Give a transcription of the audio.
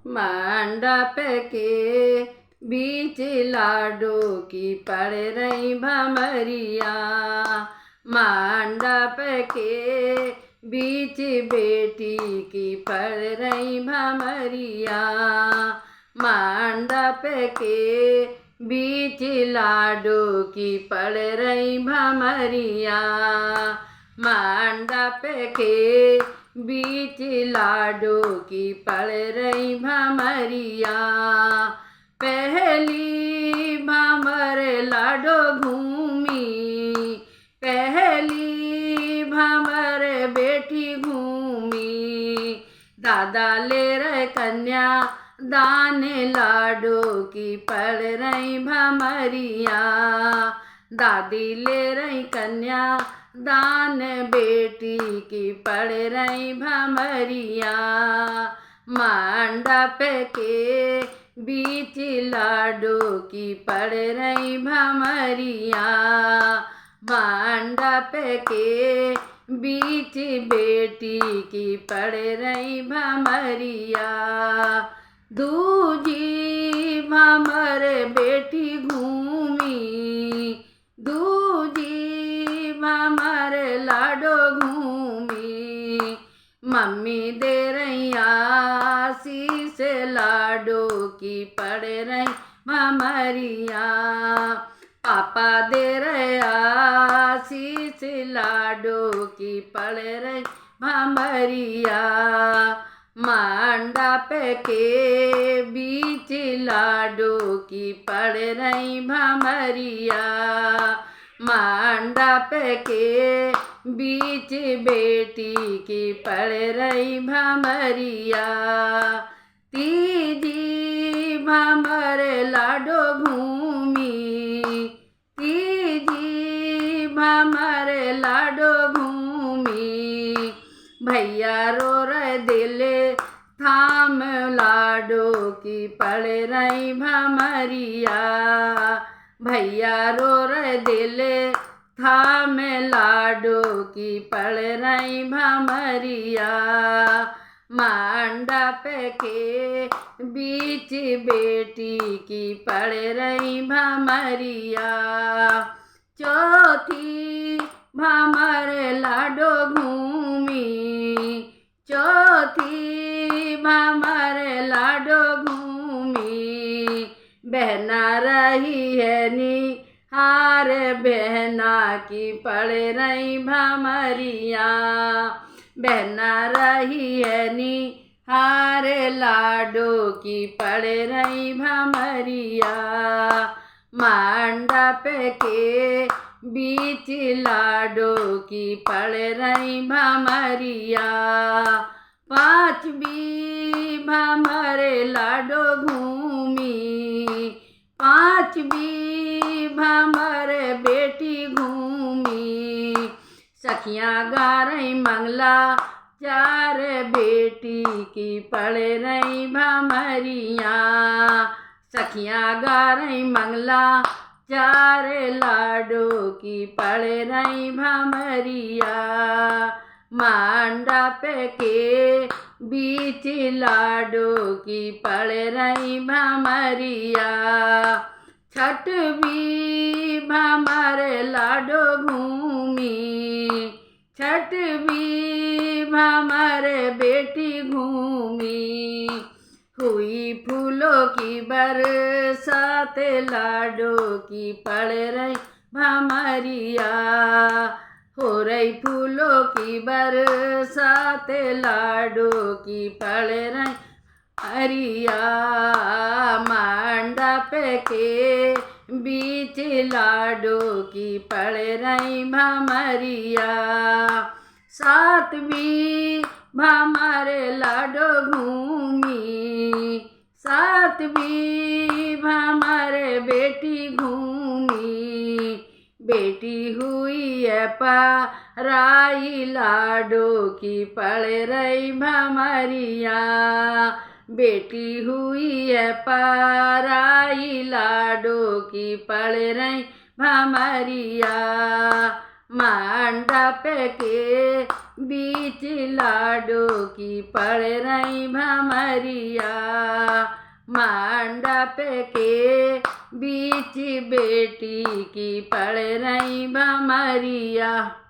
मंडप के बीच लाडो की पड़ रही भमरिया। मंडप के बीच बेटी की पड़ रही भमरिया। मंडप के बीच लाडो की पड़ रही भमरिया। मंडप के बीच लाडो की पड़ रही भमरिया। पहली भमर लाडो घूमी, पहली भमर बेटी घूमी। दादा ले रहे कन्या दान लाडो की पड़ रही भमरिया। दादी ले रही कन्या दान बेटी की पड़ रही भमरिया। मंडप के बीच लाडो की पड़ रही भमरिया। मंडप के बीच बेटी की पड़ रही भमरिया। दूजी भमर बेटी घूमी, दूजी भमर लाडो घूमी। मम्मी दे रही आशीष लाडो की पड़ रही भमरिया। पापा दे रहे आशीष लाडो की पड़ रही भमरिया। मंडप के बीच लाडो की पड़ रही भमरिया। मंडप के बीच बेटी की पड़ रही भमरिया। तीजी भमर लाडो घूमी, तीजी भमर लाडो घूमी। भैया रो रहे दिल थाम लाडो की पड़ रही भमरिया। भैया रो रहे दिल थाम लाडो की पड़ रही भमरिया। मंडप के बीच बेटी की पड़ रही भमरिया। चौथी भमर लाडो घूमी, चौथी भमर लाडो घूमी। बहना रही है निहार बहना की पड़ रही भमरिया। बहना रही है निहार लाडो की पड़ रही भमरिया। मंडप के बीच लाडो की पड़ रही भमरिया। पांचवी भमर लाडो घूमी, पांचवी भमर बेटी घूमी। सखियाँ गा रही मंगला चार बेटी की पड़ रही भमरिया। सखियाँ गा रही मंगला चार लाडो की पड़ रही भमरिया। मंडप के बीच लाडो की पड़ रही भमरिया। छठवीं भमर लाडो घूमी, छठवीं भमर बेटी घूमी। हुई फूलों की बरसात लाडो की पड़ रही भमरिया। हो रही फूलों की बरसात लाडो की पड़ रही भमरिया। मंडप के बीच लाडो की पड़ रही भमरिया। सातवीं भमर लाडो घूमी, सातवीं भमर बेटी घूमी। बेटी हुई है पराई लाडो की पड़ रही भमरिया। बेटी हुई है पराई लाडो की पड़ रही भमरिया। मंडप के बीच लाडो की पड़ रही भमरिया। मंडप के बीच बेटी की पड़ रही भमरिया।